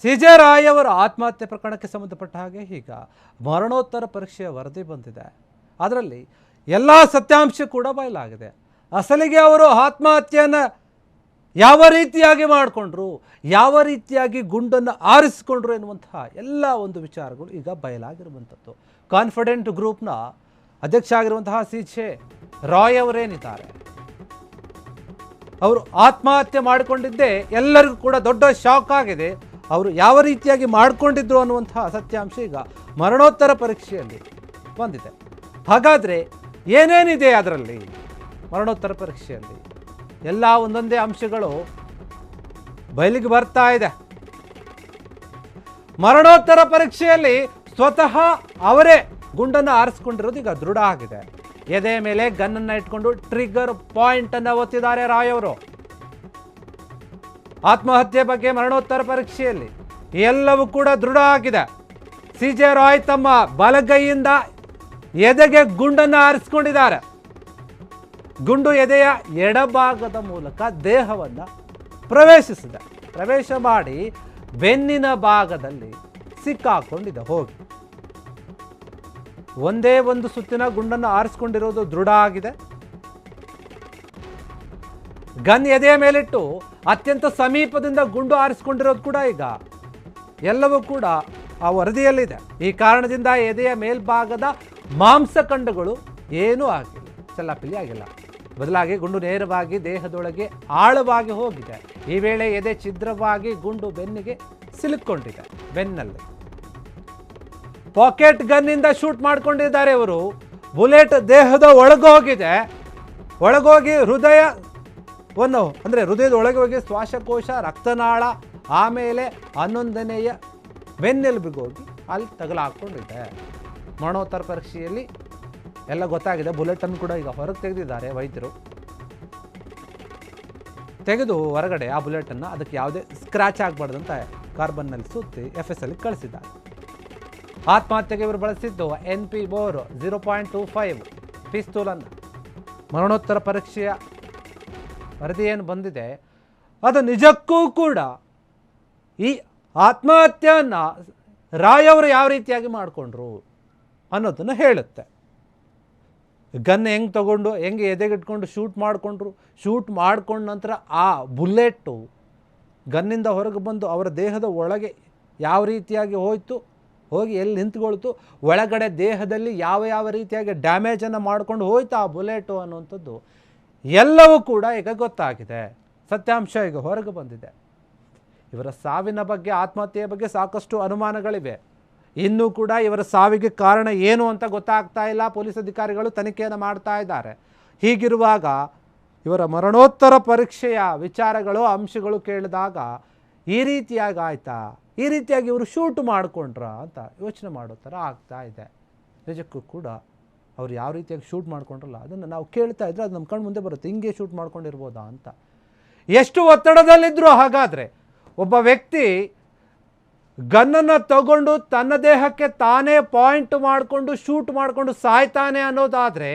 ಸಿ.ಜೆ. ರಾಯ್ ಅವರ ಆತ್ಮಹತ್ಯೆ ಪ್ರಕರಣಕ್ಕೆ ಸಂಬಂಧಪಟ್ಟ ಹಾಗೆ ಈಗ ಮರಣೋತ್ತರ ಪರೀಕ್ಷೆಯ ವರದಿ ಬಂದಿದೆ. ಅದರಲ್ಲಿ ಎಲ್ಲ ಸತ್ಯಾಂಶ ಕೂಡ ಬಯಲಾಗಿದೆ. ಅಸಲಿಗೆ ಅವರು ಆತ್ಮಹತ್ಯೆಯನ್ನು ಯಾವ ರೀತಿಯಾಗಿ ಮಾಡಿಕೊಂಡ್ರು, ಯಾವ ರೀತಿಯಾಗಿ ಗುಂಡನ್ನು ಆರಿಸಿಕೊಂಡ್ರು ಎನ್ನುವಂತಹ ಎಲ್ಲ ಒಂದು ವಿಚಾರಗಳು ಈಗ ಬಯಲಾಗಿರುವಂಥದ್ದು. ಕಾನ್ಫಿಡೆಂಟ್ ಗ್ರೂಪ್ನ ಅಧ್ಯಕ್ಷ ಆಗಿರುವಂತಹ ಸಿ.ಜೆ. ರಾಯ್ ಅವರೇನಿದ್ದಾರೆ, ಅವರು ಆತ್ಮಹತ್ಯೆ ಮಾಡಿಕೊಂಡಿದ್ದೇ ಎಲ್ಲರಿಗೂ ಕೂಡ ದೊಡ್ಡ ಶಾಕ್ ಆಗಿದೆ. ಅವರು ಯಾವ ರೀತಿಯಾಗಿ ಮಾಡಿಕೊಂಡಿದ್ರು ಅನ್ನುವಂತಹ ಸತ್ಯಾಂಶ ಈಗ ಮರಣೋತ್ತರ ಪರೀಕ್ಷೆಯಲ್ಲಿ ಬಂದಿದೆ. ಹಾಗಾದರೆ ಏನೇನಿದೆ ಅದರಲ್ಲಿ ಮರಣೋತ್ತರ ಪರೀಕ್ಷೆಯಲ್ಲಿ? ಎಲ್ಲ ಒಂದೊಂದೇ ಅಂಶಗಳು ಬಯಲಿಗೆ ಬರ್ತಾ ಇದೆ. ಮರಣೋತ್ತರ ಪರೀಕ್ಷೆಯಲ್ಲಿ ಸ್ವತಃ ಅವರೇ ಗುಂಡನ್ನು ಆರಿಸಿಕೊಂಡಿರೋದು ಈಗ ದೃಢ ಆಗಿದೆ. ಎದೆ ಮೇಲೆ ಗನ್ನನ್ನು ಇಟ್ಕೊಂಡು ಟ್ರಿಗರ್ ಪಾಯಿಂಟ್ ಅನ್ನು ಒತ್ತಿದ್ದಾರೆ ರಾಯ್ ಅವರು. ಆತ್ಮಹತ್ಯೆ ಬಗ್ಗೆ ಮರಣೋತ್ತರ ಪರೀಕ್ಷೆಯಲ್ಲಿ ಎಲ್ಲವೂ ಕೂಡ ದೃಢ ಆಗಿದೆ. ಸಿ.ಜೆ. ರಾಯ್ ತಮ್ಮ ಬಲಗೈಯಿಂದ ಎದೆಗೆ ಗುಂಡನ್ನು ಆರಿಸಿಕೊಂಡಿದ್ದಾರೆ. ಗುಂಡು ಎದೆಯ ಎಡಭಾಗದ ಮೂಲಕ ದೇಹವನ್ನು ಪ್ರವೇಶಿಸಿದೆ. ಪ್ರವೇಶ ಮಾಡಿ ಬೆನ್ನಿನ ಭಾಗದಲ್ಲಿ ಸಿಕ್ಕಾಕೊಂಡಿದೆ. ಹೋಗಿ ಒಂದೇ ಒಂದು ಸುತ್ತಿನ ಗುಂಡನ್ನು ಆರಿಸಿಕೊಂಡಿರೋದು ದೃಢ ಆಗಿದೆ. ಗನ್ ಎದೆಯ ಮೇಲಿಟ್ಟು ಅತ್ಯಂತ ಸಮೀಪದಿಂದ ಗುಂಡು ಆರಿಸಿಕೊಂಡಿರೋದು ಕೂಡ ಈಗ ಎಲ್ಲವೂ ಕೂಡ ಆ ವರದಿಯಲ್ಲಿದೆ. ಈ ಕಾರಣದಿಂದ ಎದೆಯ ಮೇಲ್ಭಾಗದ ಮಾಂಸಖಂಡಗಳು ಏನೂ ಆಗಿಲ್ಲ, ಚೆಲ್ಲಾಪಿಲ್ಲಿ ಆಗಿಲ್ಲ. ಬದಲಾಗಿ ಗುಂಡು ನೇರವಾಗಿ ದೇಹದೊಳಗೆ ಆಳವಾಗಿ ಹೋಗಿದೆ. ಈ ವೇಳೆ ಎದೆ ಛಿದ್ರವಾಗಿ ಗುಂಡು ಬೆನ್ನಿಗೆ ಸಿಲುಕೊಂಡಿದೆ. ಬೆನ್ನಲ್ಲಿ ಪಾಕೆಟ್ ಗನ್ನಿಂದ ಶೂಟ್ ಮಾಡ್ಕೊಂಡಿದ್ದಾರೆ ಇವರು. ಬುಲೆಟ್ ದೇಹದ ಒಳಗೋಗಿದೆ. ಒಳಗೋಗಿ ಹೃದಯವನ್ನು ಅಂದರೆ ಹೃದಯದ ಒಳಗೆ ಹೋಗಿ ಶ್ವಾಸಕೋಶ, ರಕ್ತನಾಳ, ಆಮೇಲೆ 11ನೆಯ ಬೆನ್ನೆಲುಬಿಗೆ ಹೋಗಿ ಅಲ್ಲಿ ತಗಲಾಕೊಂಡಿದೆ. ಮರಣೋತ್ತರ ಪರೀಕ್ಷೆಯಲ್ಲಿ ಎಲ್ಲ ಗೊತ್ತಾಗಿದೆ. ಬುಲೆಟನ್ನು ಕೂಡ ಈಗ ಹೊರಗೆ ತೆಗೆದಿದ್ದಾರೆ ವೈದ್ಯರು. ತೆಗೆದು ಹೊರಗಡೆ ಆ ಬುಲೆಟನ್ನು ಅದಕ್ಕೆ ಯಾವುದೇ ಸ್ಕ್ರ್ಯಾಚ್ ಆಗಬಾರ್ದಂತ ಕಾರ್ಬನ್ನಲ್ಲಿ ಸುತ್ತಿ FS ಅಲ್ಲಿ ಕಳಿಸಿದ್ದಾರೆ. ಆತ್ಮಹತ್ಯೆಗೆ ಇವರು ಬಳಸಿದ್ದು NP-4 0.25 ಪಿಸ್ತೂಲನ್ನು. ಮರಣೋತ್ತರ ಪರೀಕ್ಷೆಯ ವರದಿ ಏನು ಬಂದಿದೆ ಅದು ನಿಜಕ್ಕೂ ಕೂಡ ಈ ಆತ್ಮಹತ್ಯೆಯನ್ನು ರಾಯ್ ಅವರು ಯಾವ ರೀತಿಯಾಗಿ ಮಾಡಿಕೊಂಡ್ರು ಅನ್ನೋದನ್ನು ಹೇಳುತ್ತೆ. ಗನ್ ಹೆಂಗೆ ತಗೊಂಡು ಹೆಂಗೆ ಎದೆಗಿಟ್ಕೊಂಡು ಶೂಟ್ ಮಾಡಿಕೊಂಡ್ರು, ಶೂಟ್ ಮಾಡ್ಕೊಂಡ ನಂತರ ಆ ಬುಲೆಟ್ಟು ಗನ್ನಿಂದ ಹೊರಗೆ ಬಂದು ಅವರ ದೇಹದ ಒಳಗೆ ಯಾವ ರೀತಿಯಾಗಿ ಹೋಯಿತು, ಹೋಗಿ ಎಲ್ಲಿ ನಿಂತ್ಕೊಳ್ತು, ಒಳಗಡೆ ದೇಹದಲ್ಲಿ ಯಾವ ಯಾವ ರೀತಿಯಾಗಿ ಡ್ಯಾಮೇಜನ್ನು ಮಾಡ್ಕೊಂಡು ಹೋಯ್ತು ಆ ಬುಲೆಟು ಅನ್ನುವಂಥದ್ದು ಎಲ್ಲವೂ ಕೂಡ ಈಗ ಗೊತ್ತಾಗಿದೆ. ಸತ್ಯಾಂಶ ಈಗ ಹೊರಗೆ ಬಂದಿದೆ. ಇವರ ಸಾವಿನ ಬಗ್ಗೆ, ಆತ್ಮಹತ್ಯೆಯ ಬಗ್ಗೆ ಸಾಕಷ್ಟು ಅನುಮಾನಗಳಿವೆ. ಇನ್ನೂ ಕೂಡ ಇವರ ಸಾವಿಗೆ ಕಾರಣ ಏನು ಅಂತ ಗೊತ್ತಾಗ್ತಾ ಇಲ್ಲ. ಪೊಲೀಸ್ ಅಧಿಕಾರಿಗಳು ತನಿಖೆಯನ್ನು ಮಾಡ್ತಾ ಇದ್ದಾರೆ. ಹೀಗಿರುವಾಗ ಇವರ ಮರಣೋತ್ತರ ಪರೀಕ್ಷೆಯ ವಿಚಾರಗಳು, ಅಂಶಗಳು ಕೇಳಿದಾಗ ಈ ರೀತಿಯಾಗಿ ಆಯ್ತಾ, ಈ ರೀತಿಯಾಗಿ ಇವರು ಶೂಟ್ ಮಾಡಿಕೊಂಡ್ರ ಅಂತ ಯೋಚನೆ ಮಾಡೋ ಥರ ಆಗ್ತಾ ಇದೆ. ನಿಜಕ್ಕೂ ಕೂಡ ಅವ್ರು ಯಾವ ರೀತಿಯಾಗಿ ಶೂಟ್ ಮಾಡ್ಕೊಂಡ್ರಲ್ಲ ಅದನ್ನು ನಾವು ಕೇಳ್ತಾ ಇದ್ರೆ ಅದು ನಮ್ಮ ಕಣ್ಣು ಮುಂದೆ ಬರುತ್ತೆ. ಹಿಂಗೆ ಶೂಟ್ ಮಾಡ್ಕೊಂಡಿರ್ಬೋದಾ ಅಂತ. ಎಷ್ಟು ಒತ್ತಡದಲ್ಲಿದ್ದರೂ ಹಾಗಾದರೆ ಒಬ್ಬ ವ್ಯಕ್ತಿ ಗನ್ನನ್ನು ತಗೊಂಡು ತನ್ನ ದೇಹಕ್ಕೆ ತಾನೇ ಪಾಯಿಂಟ್ ಮಾಡಿಕೊಂಡು ಶೂಟ್ ಮಾಡಿಕೊಂಡು ಸಾಯ್ತಾನೆ ಅನ್ನೋದಾದರೆ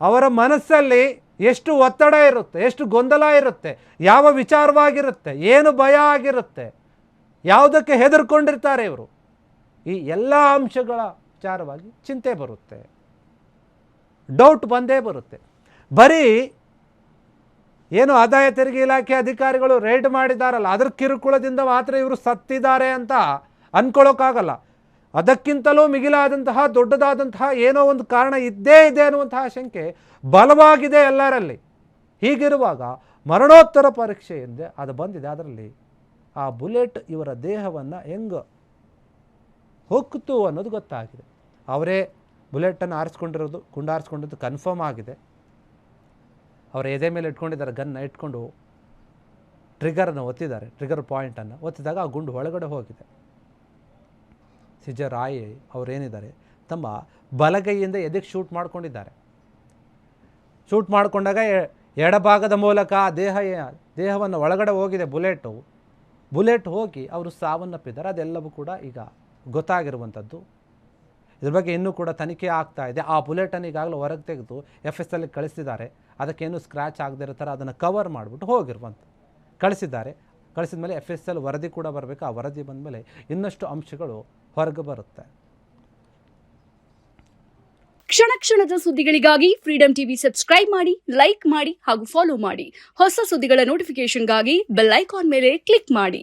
ಅವರ ಮನಸ್ಸಲ್ಲಿ ಎಷ್ಟು ಒತ್ತಡ ಇರುತ್ತೆ, ಎಷ್ಟು ಗೊಂದಲ ಇರುತ್ತೆ, ಯಾವ ವಿಚಾರವಾಗಿರುತ್ತೆ, ಏನು ಭಯ ಆಗಿರುತ್ತೆ, ಯಾವುದಕ್ಕೆ ಹೆದರ್ಕೊಂಡಿರ್ತಾರೆ ಇವರು. ಈ ಎಲ್ಲ ಅಂಶಗಳ ವಿಚಾರವಾಗಿ ಚಿಂತೆ ಬರುತ್ತೆ, ಡೌಟ್ ಬಂದೇ ಬರುತ್ತೆ. ಬರೀ ಏನು ಆದಾಯ ತೆರಿಗೆ ಇಲಾಖೆ ಅಧಿಕಾರಿಗಳು ರೇಡ್ ಮಾಡಿದಾರಲ್ಲ ಅದರ ಕಿರುಕುಳದಿಂದ ಮಾತ್ರ ಇವರು ಸತ್ತಿದ್ದಾರೆ ಅಂತ ಅಂದ್ಕೊಳ್ಳೋಕ್ಕಾಗಲ್ಲ. ಅದಕ್ಕಿಂತಲೂ ಮಿಗಿಲಾದಂತಹ ದೊಡ್ಡದಾದಂತಹ ಏನೋ ಒಂದು ಕಾರಣ ಇದ್ದೇ ಇದೆ ಅನ್ನುವಂತಹ ಶಂಕೆ ಬಲವಾಗಿದೆ ಎಲ್ಲರಲ್ಲಿ. ಹೀಗಿರುವಾಗ ಮರಣೋತ್ತರ ಪರೀಕ್ಷೆಯಿಂದ ಅದು ಬಂದಿದೆ. ಅದರಲ್ಲಿ ಆ ಬುಲೆಟ್ ಇವರ ದೇಹವನ್ನು ಹೆಂಗೆ ಹೊಕ್ಕಿತು ಅನ್ನೋದು ಗೊತ್ತಾಗಿದೆ. ಅವರೇ ಬುಲೆಟನ್ನು ಆರಿಸ್ಕೊಂಡಿರೋದು, ಗುಂಡಾರಿಸ್ಕೊಂಡಿರೋದು ಕನ್ಫರ್ಮ್ ಆಗಿದೆ. ಅವರ ಎದೆ ಮೇಲೆ ಇಟ್ಕೊಂಡಿದ್ದಾರೆ, ಗನ್ನ ಇಟ್ಕೊಂಡು ಟ್ರಿಗರನ್ನು ಒತ್ತಿದ್ದಾರೆ. ಟ್ರಿಗರ್ ಪಾಯಿಂಟನ್ನು ಒತ್ತಿದಾಗ ಆ ಗುಂಡು ಒಳಗಡೆ ಹೋಗಿದೆ. ಸಿ.ಜೆ. ರಾಯ್ ಅವರೇನಿದ್ದಾರೆ ತಮ್ಮ ಬಲಗೈಯಿಂದ ಎದೆಗೆ ಶೂಟ್ ಮಾಡ್ಕೊಂಡಿದ್ದಾರೆ. ಶೂಟ್ ಮಾಡಿಕೊಂಡಾಗ ಎಡಭಾಗದ ಮೂಲಕ ದೇಹವನ್ನು ಒಳಗಡೆ ಹೋಗಿದೆ ಬುಲೆಟ್ ಹೋಗಿ ಅವರು ಸಾವನ್ನಪ್ಪಿದ್ದಾರೆ. ಅದೆಲ್ಲವೂ ಕೂಡ ಈಗ ಗೊತ್ತಾಗಿರುವಂಥದ್ದು. ಇದ್ರ ಬಗ್ಗೆ ಇನ್ನೂ ಕೂಡ ತನಿಖೆ ಆಗ್ತಾ ಇದೆ. ಆ ಬುಲೆಟನ್ನು ಈಗಾಗಲೇ ಹೊರಗೆ ತೆಗೆದು FS ಅಲ್ಲಿ ಕಳಿಸಿದ್ದಾರೆ. ಅದಕ್ಕೇನು ಸ್ಕ್ರ್ಯಾಚ್ ಆಗದೇ ಇರೋ ಥರ ಅದನ್ನು ಕವರ್ ಮಾಡಿಬಿಟ್ಟು ಕಳಿಸಿದ್ದಾರೆ. ಕಳಿಸಿದ ಮೇಲೆ FSL ವರದಿ ಕೂಡ ಬರಬೇಕು. ಆ ವರದಿ ಬಂದ ಮೇಲೆ ಇನ್ನಷ್ಟು ಅಂಶಗಳು ಹೊರಗೆ ಬರುತ್ತೆ. ಕ್ಷಣ ಕ್ಷಣದ ಸುದ್ದಿಗಳಿಗಾಗಿ ಫ್ರೀಡಂ ಟಿವಿ ಸಬ್ಸ್ಕ್ರೈಬ್ ಮಾಡಿ, ಲೈಕ್ ಮಾಡಿ ಹಾಗೂ ಫಾಲೋ ಮಾಡಿ. ಹೊಸ ಸುದ್ದಿಗಳ ನೋಟಿಫಿಕೇಶನ್ಗಾಗಿ ಬೆಲ್ ಐಕಾನ್ ಮೇಲೆ ಕ್ಲಿಕ್ ಮಾಡಿ.